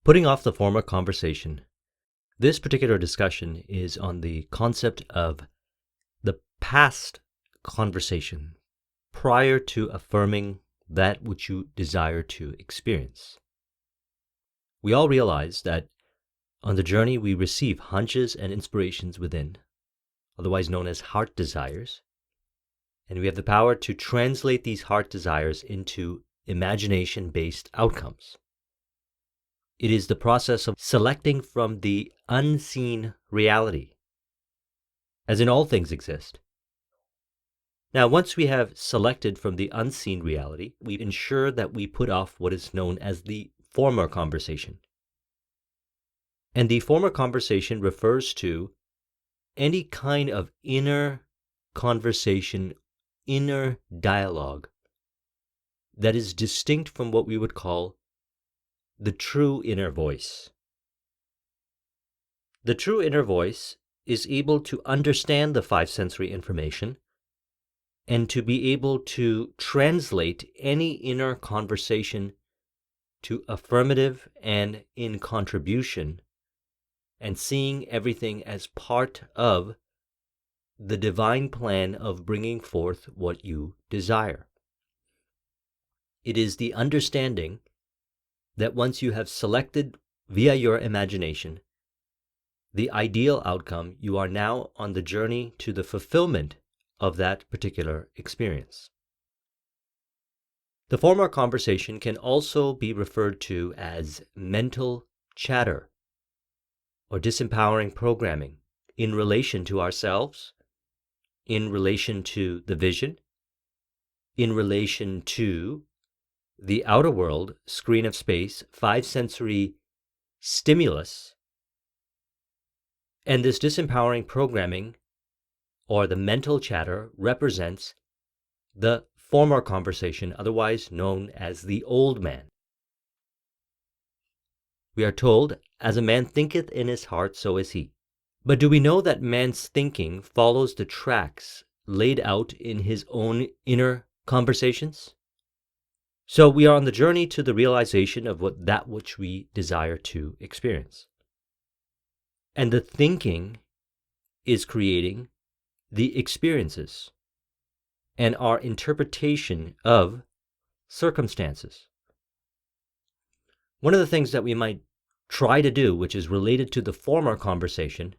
Putting off the former conversation. This particular discussion is on the concept of the past conversation prior to affirming that which you desire to experience. We all realize that on the journey we receive hunches and inspirations within, otherwise known as heart desires, and we have the power to translate these heart desires into imagination-based outcomes. It is the process of selecting from the unseen reality, as in all things exist. Now, once we have selected from the unseen reality, we ensure that we put off what is known as the former conversation. And the former conversation refers to any kind of inner conversation, inner dialogue that is distinct from what we would call the true inner voice. The true inner voice is able to understand the five sensory information and to be able to translate any inner conversation to affirmative and in contribution, and seeing everything as part of the divine plan of bringing forth what you desire. It is the understanding that once you have selected via your imagination the ideal outcome, you are now on the journey to the fulfillment of that particular experience. The former conversation can also be referred to as mental chatter or disempowering programming in relation to ourselves, in relation to the vision, in relation to the outer world, screen of space, five sensory stimulus. And this disempowering programming or the mental chatter represents the former conversation, otherwise known as the old man. We are told, as a man thinketh in his heart, so is he. But do we know that man's thinking follows the tracks laid out in his own inner conversations? So we are on the journey to the realization of that which we desire to experience. And the thinking is creating the experiences and our interpretation of circumstances. One of the things that we might try to do, which is related to the former conversation,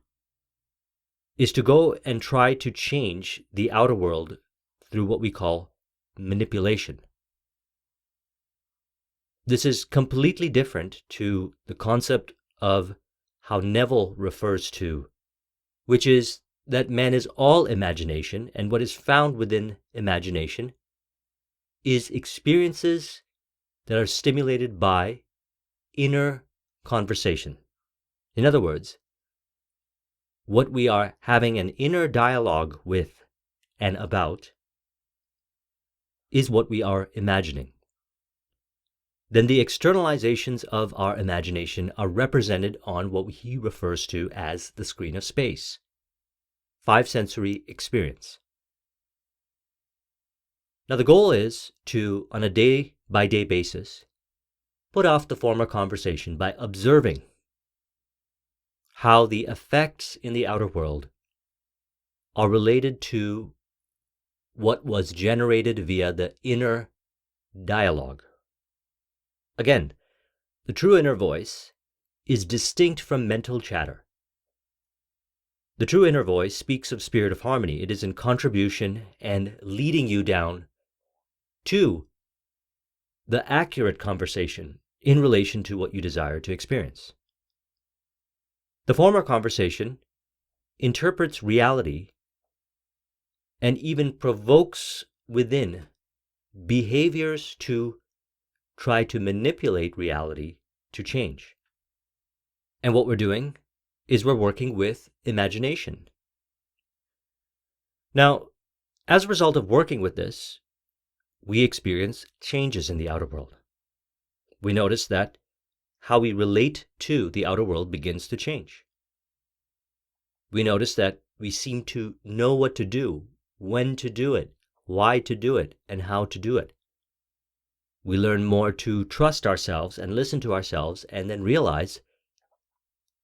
is to go and try to change the outer world through what we call manipulation. This is completely different to the concept of how Neville refers to, which is that man is all imagination, and what is found within imagination is experiences that are stimulated by inner conversation. In other words, what we are having an inner dialogue with and about is what we are imagining. Then the externalizations of our imagination are represented on what he refers to as the screen of space, five sensory experience. Now the goal is to, on a day-by-day basis, put off the former conversation by observing how the effects in the outer world are related to what was generated via the inner dialogue. Again, the true inner voice is distinct from mental chatter. The true inner voice speaks of spirit of harmony. It is in contribution and leading you down to the accurate conversation in relation to what you desire to experience. The former conversation interprets reality and even provokes within behaviors to try to manipulate reality to change. And what we're doing is we're working with imagination. Now, as a result of working with this, we experience changes in the outer world. We notice that how we relate to the outer world begins to change. We notice that we seem to know what to do, when to do it, why to do it, and how to do it. We learn more to trust ourselves and listen to ourselves, and then realize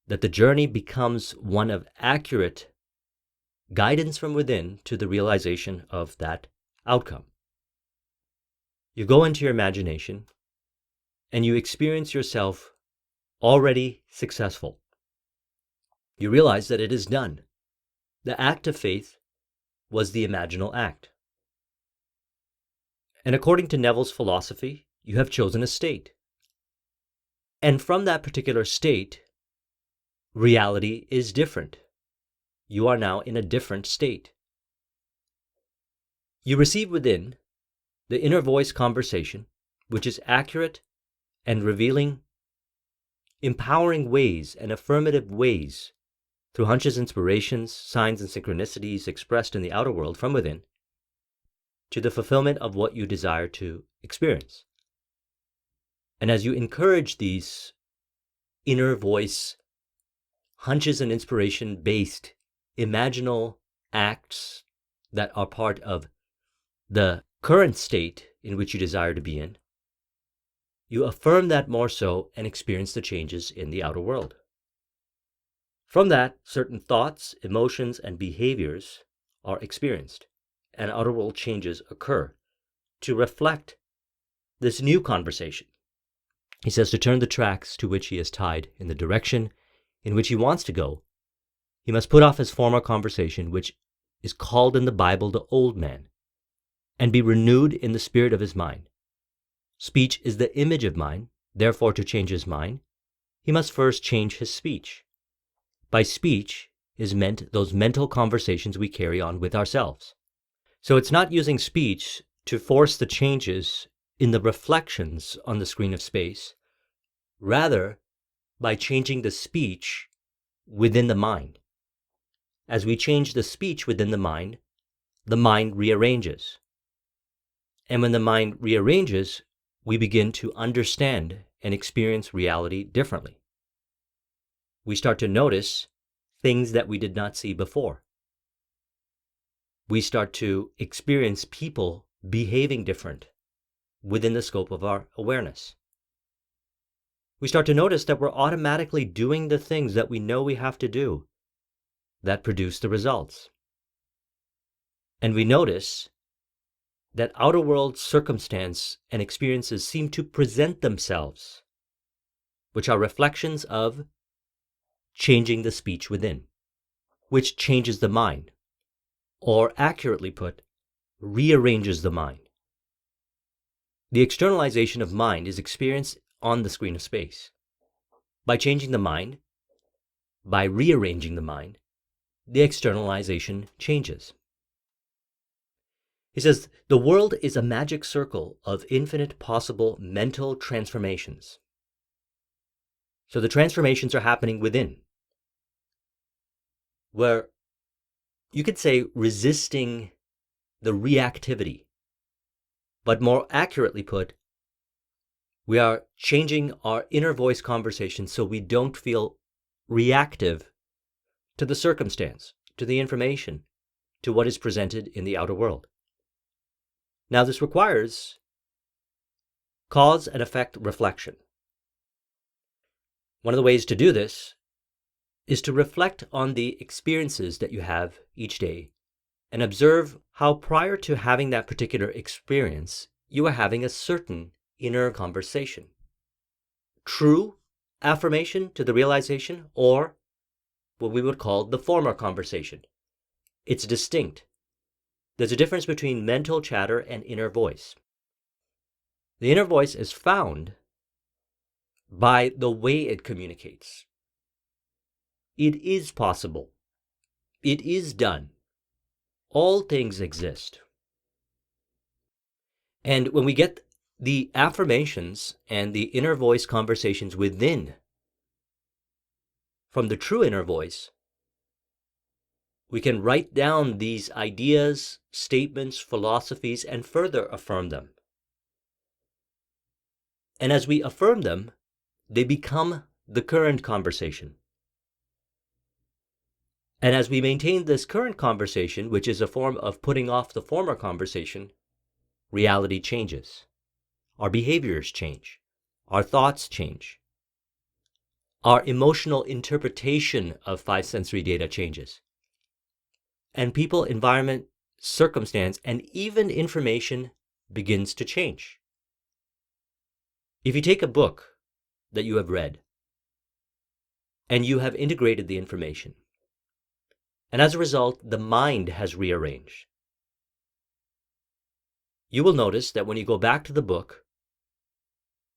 that the journey becomes one of accurate guidance from within to the realization of that outcome. You go into your imagination and you experience yourself already successful. You realize that it is done. The act of faith was the imaginal act. And according to Neville's philosophy, you have chosen a state. And from that particular state, reality is different. You are now in a different state. You receive within the inner voice conversation, which is accurate and revealing empowering ways and affirmative ways through hunches, inspirations, signs, and synchronicities expressed in the outer world from within to the fulfillment of what you desire to experience. And as you encourage these inner voice hunches and inspiration-based imaginal acts that are part of the current state in which you desire to be in, you affirm that more so and experience the changes in the outer world. From that, certain thoughts, emotions, and behaviors are experienced, and outer world changes occur to reflect this new conversation. He says to turn the tracks to which he is tied in the direction in which he wants to go, he must put off his former conversation, which is called in the Bible the old man, and be renewed in the spirit of his mind. Speech is the image of mind, therefore to change his mind, he must first change his speech. By speech is meant those mental conversations we carry on with ourselves. So it's not using speech to force the changes in the reflections on the screen of space, rather by changing the speech within the mind. As we change the speech within the mind rearranges. And when the mind rearranges, we begin to understand and experience reality differently. We start to notice things that we did not see before. We start to experience people behaving different within the scope of our awareness. We start to notice that we're automatically doing the things that we know we have to do that produce the results. And we notice that outer world circumstance and experiences seem to present themselves, which are reflections of changing the speech within, which changes the mind, or accurately put, rearranges the mind. The externalization of mind is experienced on the screen of space. By changing the mind, by rearranging the mind, the externalization changes. He says, the world is a magic circle of infinite possible mental transformations. So the transformations are happening within, where you could say resisting the reactivity, but more accurately put, we are changing our inner voice conversation so we don't feel reactive to the circumstance, to the information, to what is presented in the outer world. Now, this requires cause and effect reflection. One of the ways to do this is to reflect on the experiences that you have each day and observe how prior to having that particular experience, you are having a certain inner conversation. True affirmation to the realization, or what we would call the former conversation. It's distinct. There's a difference between mental chatter and inner voice. The inner voice is found by the way it communicates. It is possible. It is done. All things exist. And when we get the affirmations and the inner voice conversations within from the true inner voice, we can write down these ideas, statements, philosophies, and further affirm them. And as we affirm them, they become the current conversation. And as we maintain this current conversation, which is a form of putting off the former conversation, reality changes. our behaviors change, our thoughts change, our emotional interpretation of five sensory data changes, and people, environment, circumstance, and even information begins to change. If you take a book that you have read and you have integrated the information, and as a result, the mind has rearranged, you will notice that when you go back to the book,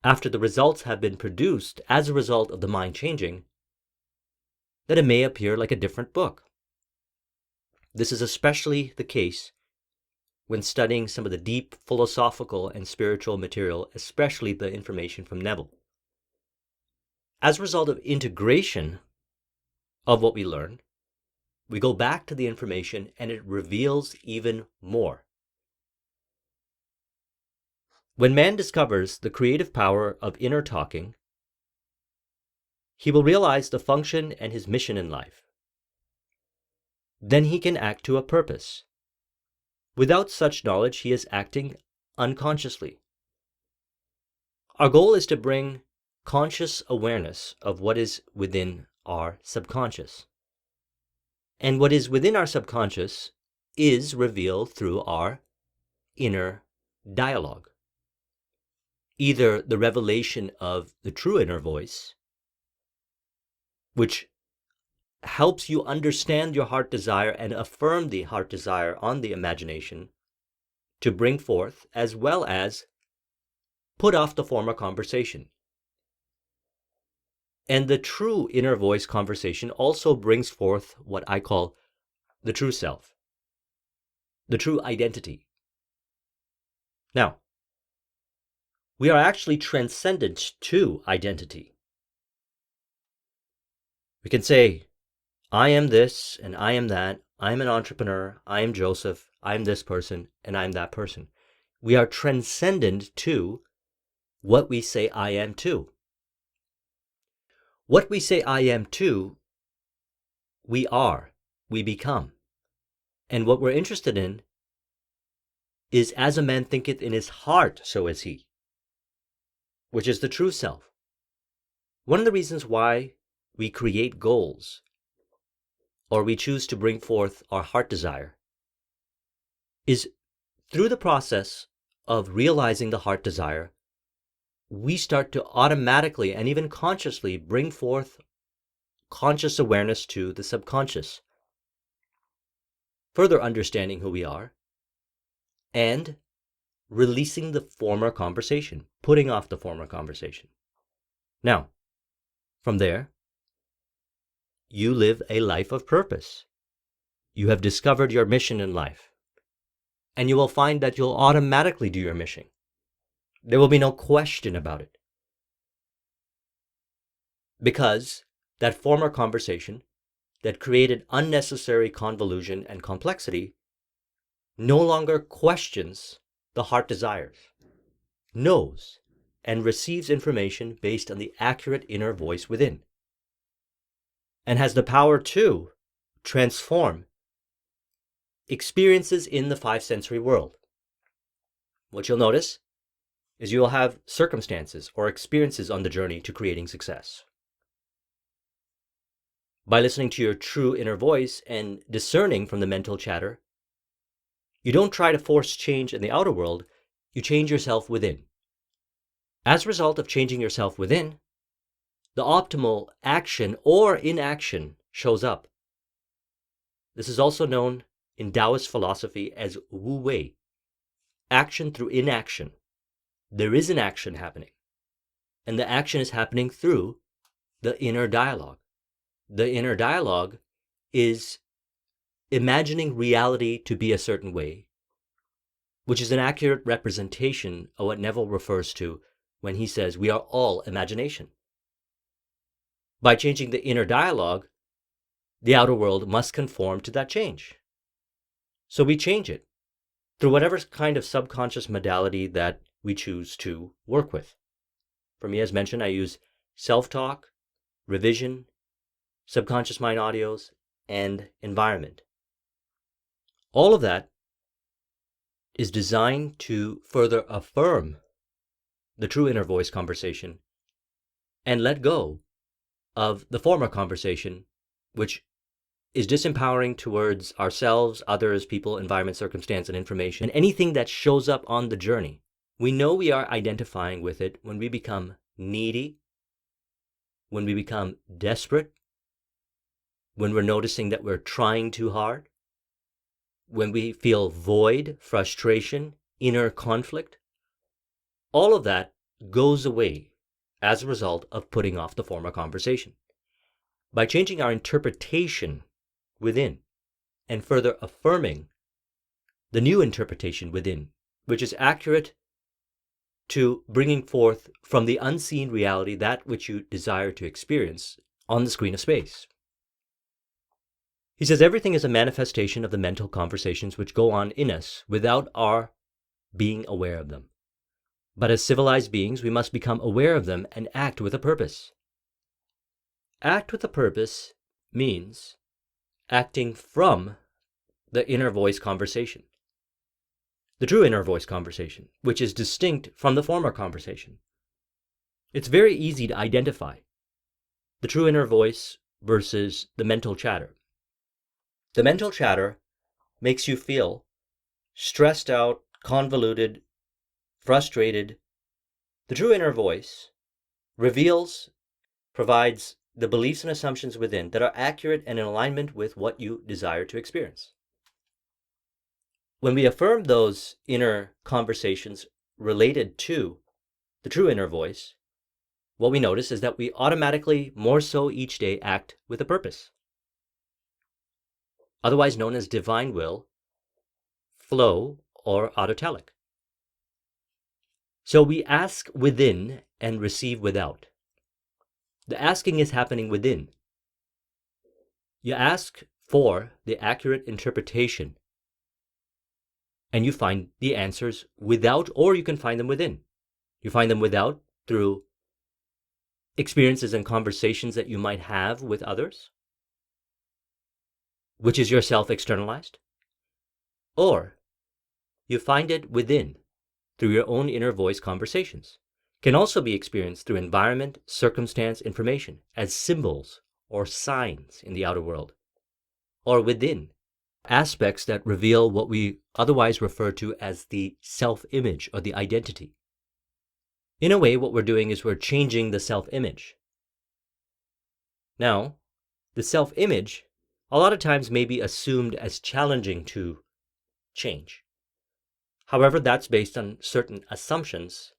after the results have been produced as a result of the mind changing, that it may appear like a different book. This is especially the case when studying some of the deep philosophical and spiritual material, especially the information from Neville. As a result of integration of what we learn, we go back to the information and it reveals even more. When man discovers the creative power of inner talking, he will realize the function and his mission in life. Then he can act to a purpose. Without such knowledge, he is acting unconsciously. Our goal is to bring conscious awareness of what is within our subconscious. And what is within our subconscious is revealed through our inner dialogue. Either the revelation of the true inner voice, which helps you understand your heart desire and affirm the heart desire on the imagination to bring forth, as well as put off the former conversation. And the true inner voice conversation also brings forth what I call the true self, the true identity. Now, we are actually transcendent to identity. We can say, I am this and I am that. I am an entrepreneur. I am Joseph. I am this person and I am that person. We are transcendent to what we say I am to. What we say I am to, we are, we become. And what we're interested in is as a man thinketh in his heart, so is he, which is the true self. One of the reasons why we create goals or we choose to bring forth our heart desire is through the process of realizing the heart desire, we start to automatically and even consciously bring forth conscious awareness to the subconscious, further understanding who we are, and releasing the former conversation, putting off the former conversation. Now, from there, you live a life of purpose. You have discovered your mission in life, and you will find that you'll automatically do your mission. There will be no question about it. Because that former conversation that created unnecessary convolution and complexity no longer questions the heart desires, knows, and receives information based on the accurate inner voice within, and has the power to transform experiences in the five sensory world. What you'll notice is you'll have circumstances or experiences on the journey to creating success. By listening to your true inner voice and discerning from the mental chatter, you don't try to force change in the outer world, you change yourself within. As a result of changing yourself within, the optimal action or inaction shows up. This is also known in Taoist philosophy as Wu Wei, action through inaction. There is an action happening, and the action is happening through the inner dialogue. The inner dialogue is imagining reality to be a certain way, which is an accurate representation of what Neville refers to when he says we are all imagination. By changing the inner dialogue, the outer world must conform to that change. So we change it through whatever kind of subconscious modality that we choose to work with. For me, as mentioned, I use self-talk, revision, subconscious mind audios, and environment. All of that is designed to further affirm the true inner voice conversation, and let go of the former conversation, which is disempowering towards ourselves, others, people, environment, circumstance, and information, and anything that shows up on the journey. We know we are identifying with it when we become needy, when we become desperate, when we're noticing that we're trying too hard, when we feel void, frustration, inner conflict. All of that goes away as a result of putting off the former conversation. By changing our interpretation within and further affirming the new interpretation within, which is accurate to bringing forth from the unseen reality that which you desire to experience on the screen of space. He says everything is a manifestation of the mental conversations which go on in us without our being aware of them. But as civilized beings, we must become aware of them and act with a purpose. Act with a purpose means acting from the inner voice conversation, the true inner voice conversation, which is distinct from the former conversation. It's very easy to identify the true inner voice versus the mental chatter. The mental chatter makes you feel stressed out, convoluted, frustrated. The true inner voice reveals, provides the beliefs and assumptions within that are accurate and in alignment with what you desire to experience. When we affirm those inner conversations related to the true inner voice, what we notice is that we automatically, more so each day, act with a purpose, otherwise known as divine will, flow, or autotelic. So we ask within and receive without. The asking is happening within. You ask for the accurate interpretation, and you find the answers without, or you can find them within. You find them without through experiences and conversations that you might have with others, which is yourself externalized, or you find it within through your own inner voice conversations. Can also be experienced through environment, circumstance, information, as symbols or signs in the outer world, or within aspects that reveal what we otherwise refer to as the self-image or the identity. In a way, what we're doing is we're changing the self-image. Now, the self-image a lot of times may be assumed as challenging to change. However, that's based on certain assumptions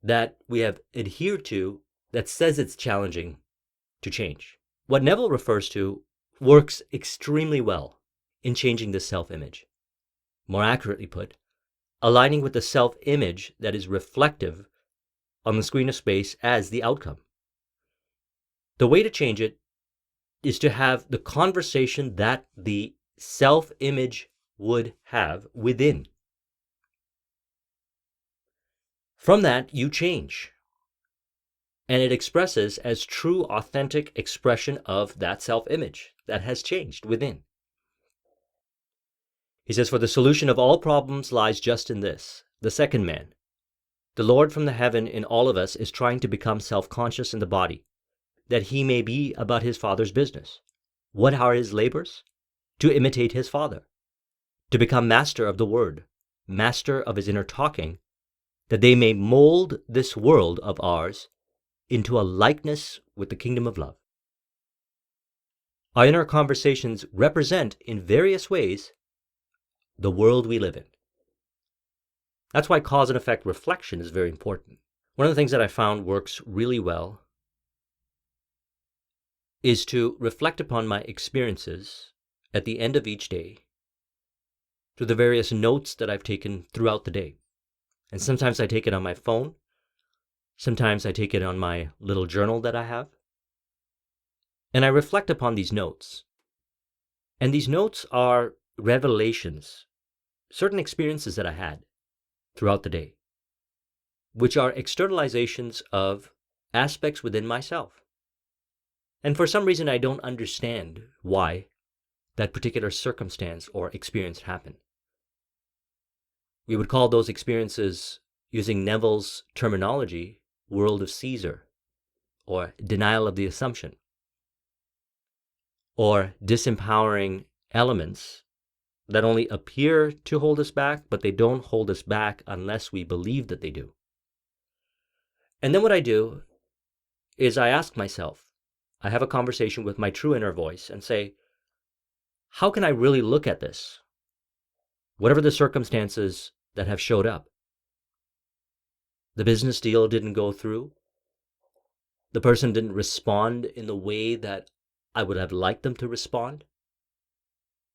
that we have adhered to that says it's challenging to change. What Neville refers to works extremely well in changing the self-image. More accurately put, aligning with the self-image that is reflective on the screen of space as the outcome. The way to change it is to have the conversation that the self-image would have within. From that, you change. And it expresses as true, authentic expression of that self-image that has changed within. He says, for the solution of all problems lies just in this, the second man. The Lord from the heaven in all of us is trying to become self-conscious in the body, that he may be about his Father's business. What are his labors? To imitate his Father, to become master of the word, master of his inner talking, that they may mold this world of ours into a likeness with the kingdom of love. Our inner conversations represent, in various ways, the world we live in. That's why cause and effect reflection is very important. One of the things that I found works really well is to reflect upon my experiences at the end of each day through the various notes that I've taken throughout the day. And sometimes I take it on my phone. Sometimes I take it on my little journal that I have. And I reflect upon these notes. And these notes are revelations, certain experiences that I had throughout the day, which are externalizations of aspects within myself. And for some reason, I don't understand why that particular circumstance or experience happened. We would call those experiences using Neville's terminology, world of Caesar, or denial of the assumption, or disempowering elements that only appear to hold us back, but they don't hold us back unless we believe that they do. And then what I do is I ask myself, I have a conversation with my true inner voice and say, how can I really look at this? Whatever the circumstances that have showed up. The business deal didn't go through. The person didn't respond in the way that I would have liked them to respond.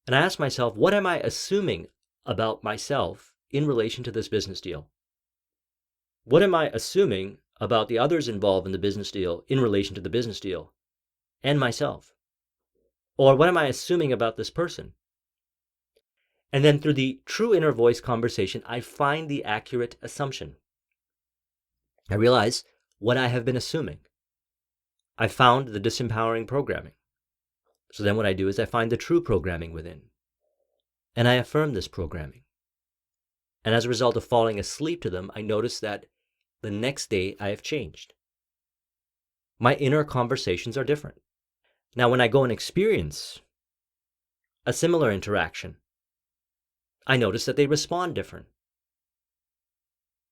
And I ask myself, what am I assuming about myself in relation to this business deal? What am I assuming about the others involved in the business deal in relation to the business deal and myself? Or what am I assuming about this person? And then through the true inner voice conversation, I find the accurate assumption. I realize what I have been assuming. I found the disempowering programming. So then what I do is I find the true programming within. And I affirm this programming. And as a result of falling asleep to them, I notice that the next day I have changed. My inner conversations are different. Now, when I go and experience a similar interaction, I notice that they respond different.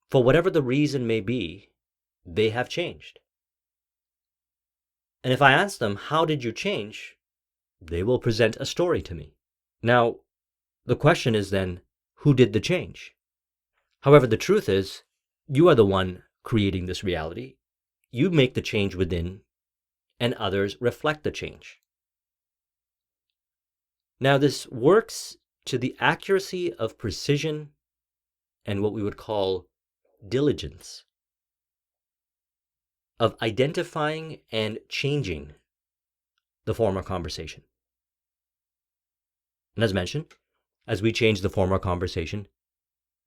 For whatever the reason may be, they have changed. And if I ask them, how did you change? They will present a story to me. Now, the question is then, who did the change? However, the truth is, you are the one creating this reality. You make the change within, and others reflect the change. Now, this works to the accuracy of precision and what we would call diligence of identifying and changing the former conversation. And as mentioned, as we change the former conversation,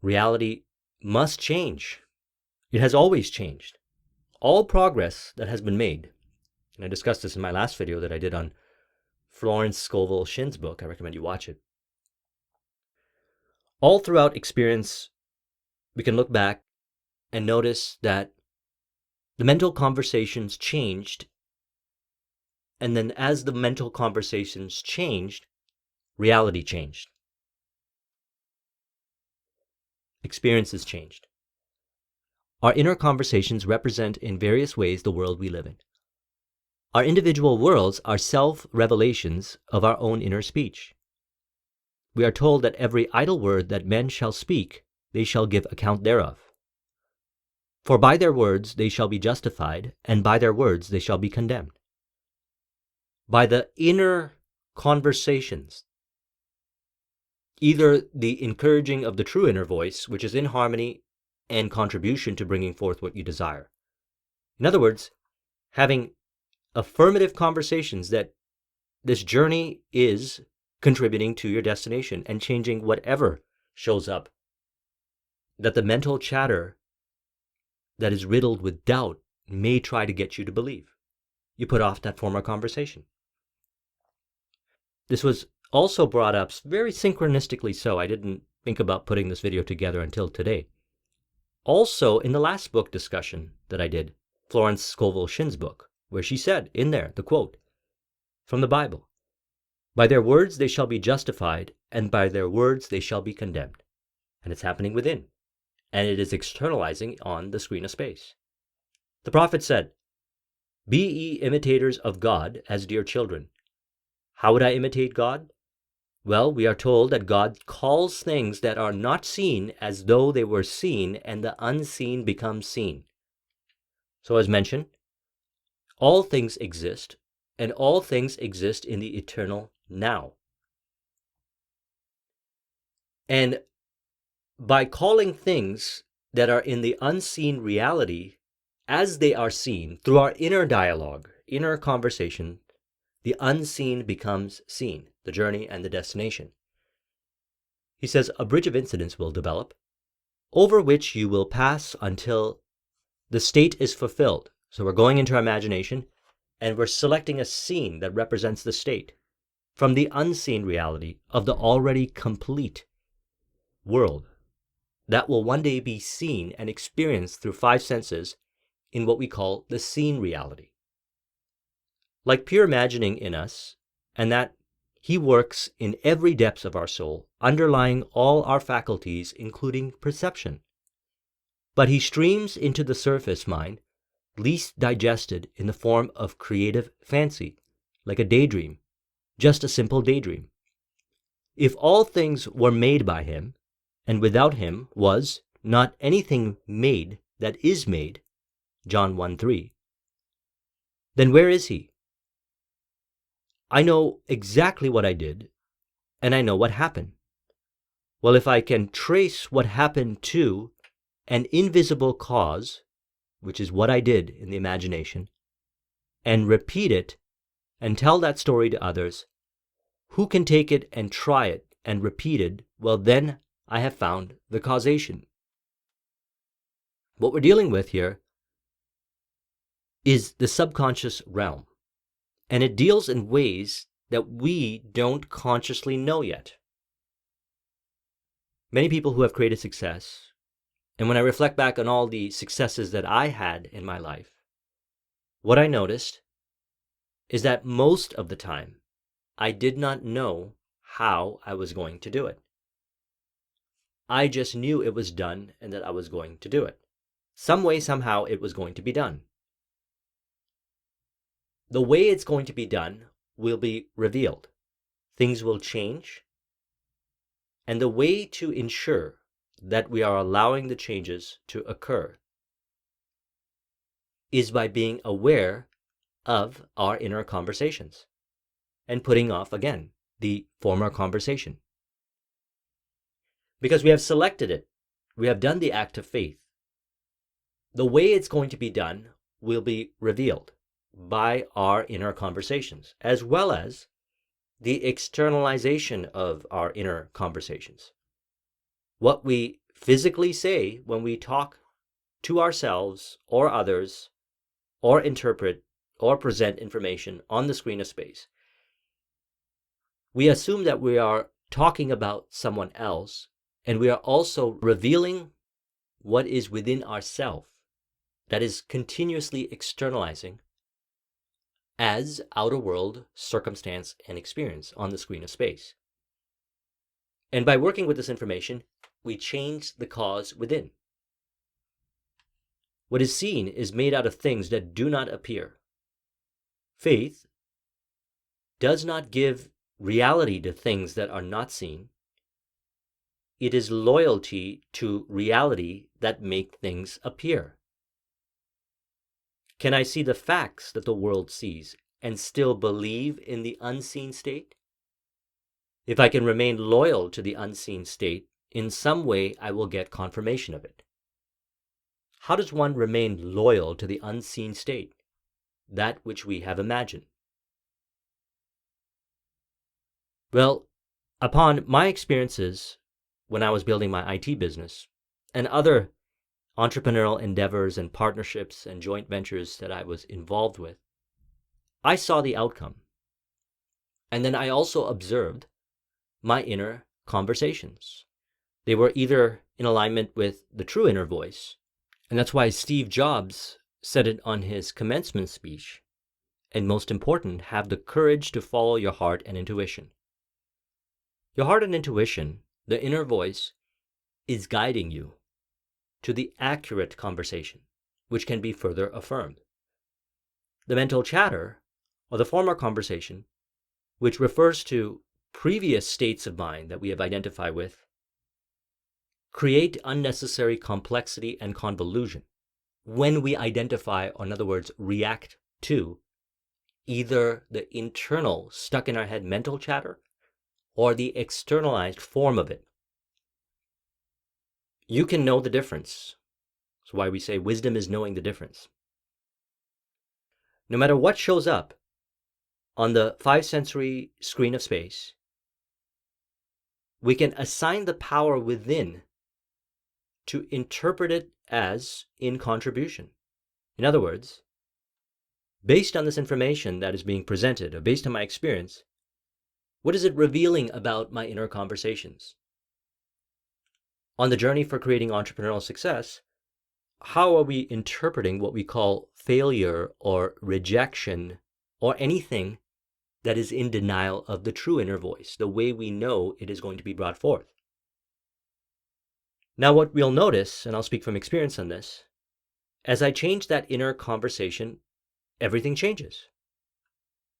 reality must change. It has always changed. All progress that has been made, and I discussed this in my last video that I did on Florence Scovel Shinn's book, I recommend you watch it. All throughout experience, we can look back and notice that the mental conversations changed, and then as the mental conversations changed, reality changed. Experiences changed. Our inner conversations represent in various ways the world we live in. Our individual worlds are self-revelations of our own inner speech. We are told that every idle word that men shall speak, they shall give account thereof. For by their words they shall be justified, and by their words they shall be condemned. By the inner conversations, either the encouraging of the true inner voice, which is in harmony and contribution to bringing forth what you desire. In other words, having affirmative conversations that this journey is contributing to your destination and changing whatever shows up, that the mental chatter that is riddled with doubt may try to get you to believe. You put off that former conversation. This was also brought up very synchronistically so. I didn't think about putting this video together until today. Also, in the last book discussion that I did, Florence Scovel Shinn's book, where she said in there, the quote from the Bible, "By their words they shall be justified, and by their words they shall be condemned." And it's happening within, and it is externalizing on the screen of space. The prophet said, "Be ye imitators of God as dear children." How would I imitate God? Well, we are told that God calls things that are not seen as though they were seen, and the unseen becomes seen. So as mentioned, all things exist, and all things exist in the eternal now. And by calling things that are in the unseen reality as they are seen through our inner dialogue, inner conversation, the unseen becomes seen, the journey and the destination. He says a bridge of incidents will develop, over which you will pass until the state is fulfilled. So we're going into our imagination, and we're selecting a scene that represents the state from the unseen reality of the already complete world that will one day be seen and experienced through five senses in what we call the seen reality. Like pure imagining in us, and that he works in every depth of our soul, underlying all our faculties, including perception. But he streams into the surface mind, least digested in the form of creative fancy, like a daydream, just a simple daydream. If all things were made by him, and without him was not anything made that is made, John 1:3, then where is he? I know exactly what I did, and I know what happened. Well, if I can trace what happened to an invisible cause, which is what I did in the imagination, and repeat it and tell that story to others, who can take it and try it and repeat it, well, then I have found the causation. What we're dealing with here is the subconscious realm, and it deals in ways that we don't consciously know yet. Many people who have created success, and when I reflect back on all the successes that I had in my life, what I noticed is that most of the time, I did not know how I was going to do it. I just knew it was done and that I was going to do it. Some way, somehow, it was going to be done. The way it's going to be done will be revealed. Things will change. And the way to ensure that we are allowing the changes to occur is by being aware of our inner conversations and putting off, again, the former conversation. Because we have selected it, we have done the act of faith. The way it's going to be done will be revealed by our inner conversations, as well as the externalization of our inner conversations. What we physically say when we talk to ourselves or others, or interpret or present information on the screen of space. We assume that we are talking about someone else, and we are also revealing what is within ourself that is continuously externalizing as outer world circumstance and experience on the screen of space. And by working with this information, we change the cause within. What is seen is made out of things that do not appear. Faith does not give reality to things that are not seen. It is loyalty to reality that make things appear. Can I see the facts that the world sees and still believe in the unseen state? If I can remain loyal to the unseen state, in some way I will get confirmation of it. How does one remain loyal to the unseen state, that which we have imagined? Well, upon my experiences when I was building my IT business and other entrepreneurial endeavors and partnerships and joint ventures that I was involved with, I saw the outcome. And then I also observed my inner conversations. They were either in alignment with the true inner voice, and that's why Steve Jobs said it on his commencement speech, and most important, have the courage to follow your heart and intuition. Your heart and intuition, the inner voice, is guiding you to the accurate conversation, which can be further affirmed. The mental chatter, or the former conversation, which refers to previous states of mind that we have identified with, create unnecessary complexity and convolution when we identify, or in other words, react to either the internal stuck in our head mental chatter or the externalized form of it. You can know the difference. That's why we say wisdom is knowing the difference. No matter what shows up on the five-sensory screen of space, we can assign the power within to interpret it as in contribution. In other words, based on this information that is being presented, or based on my experience, what is it revealing about my inner conversations? on the journey for creating entrepreneurial success, how are we interpreting what we call failure or rejection or anything that is in denial of the true inner voice, the way we know it is going to be brought forth? Now, what we'll notice, and I'll speak from experience on this, as I change that inner conversation, everything changes.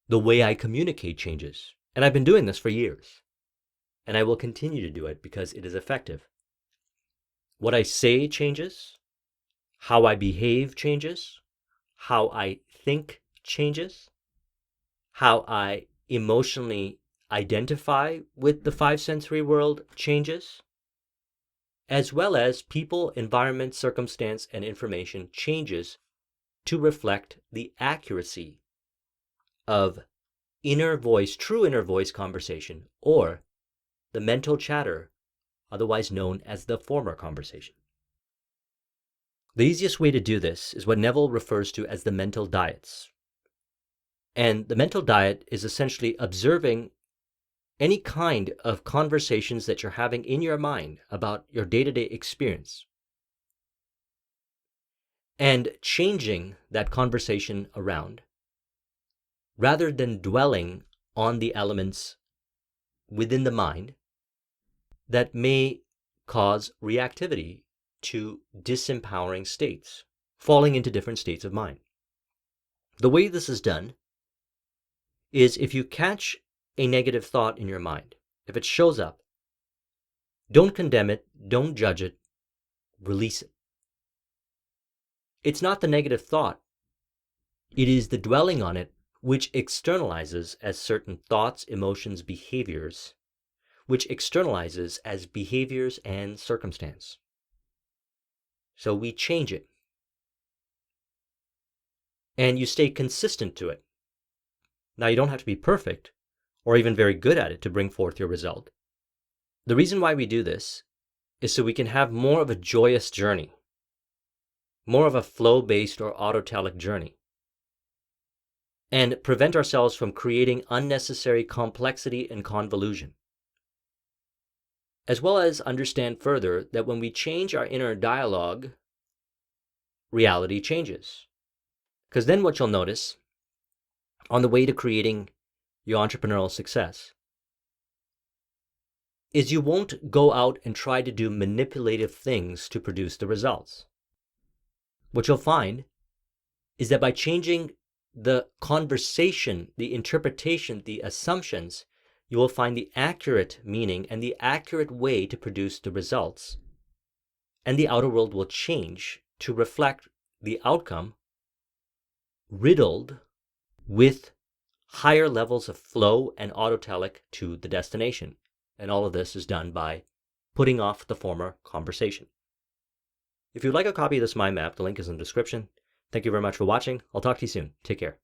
The way I communicate changes. And I've been doing this for years. And I will continue to do it because it is effective. What I say changes. How I behave changes. How I think changes. How I emotionally identify with the five sensory world changes. As well as people, environment, circumstance, and information changes to reflect the accuracy of inner voice, true inner voice conversation, or the mental chatter, otherwise known as the former conversation. The easiest way to do this is what Neville refers to as the mental diets. And the mental diet is essentially observing any kind of conversations that you're having in your mind about your day-to-day experience and changing that conversation around rather than dwelling on the elements within the mind that may cause reactivity to disempowering states, falling into different states of mind. The way this is done is if you catch a negative thought in your mind, if it shows up, don't condemn it, don't judge it, release it. It's not the negative thought, it is the dwelling on it which externalizes as certain thoughts, emotions, behaviors, which externalizes as behaviors and circumstance. So we change it. And you stay consistent to it. Now, you don't have to be perfect or even very good at it to bring forth your result. The reason why we do this is so we can have more of a joyous journey, more of a flow-based or autotelic journey, and prevent ourselves from creating unnecessary complexity and convolution, as well as understand further that when we change our inner dialogue, reality changes. Because then what you'll notice on the way to creating your entrepreneurial success is you won't go out and try to do manipulative things to produce the results. What you'll find is that by changing the conversation, the interpretation, the assumptions, you will find the accurate meaning and the accurate way to produce the results. And the outer world will change to reflect the outcome riddled with higher levels of flow and autotelic to the destination. And all of this is done by putting off the former conversation. If you'd like a copy of this mind map, the link is in the description. Thank you very much for watching. I'll talk to you soon. Take care.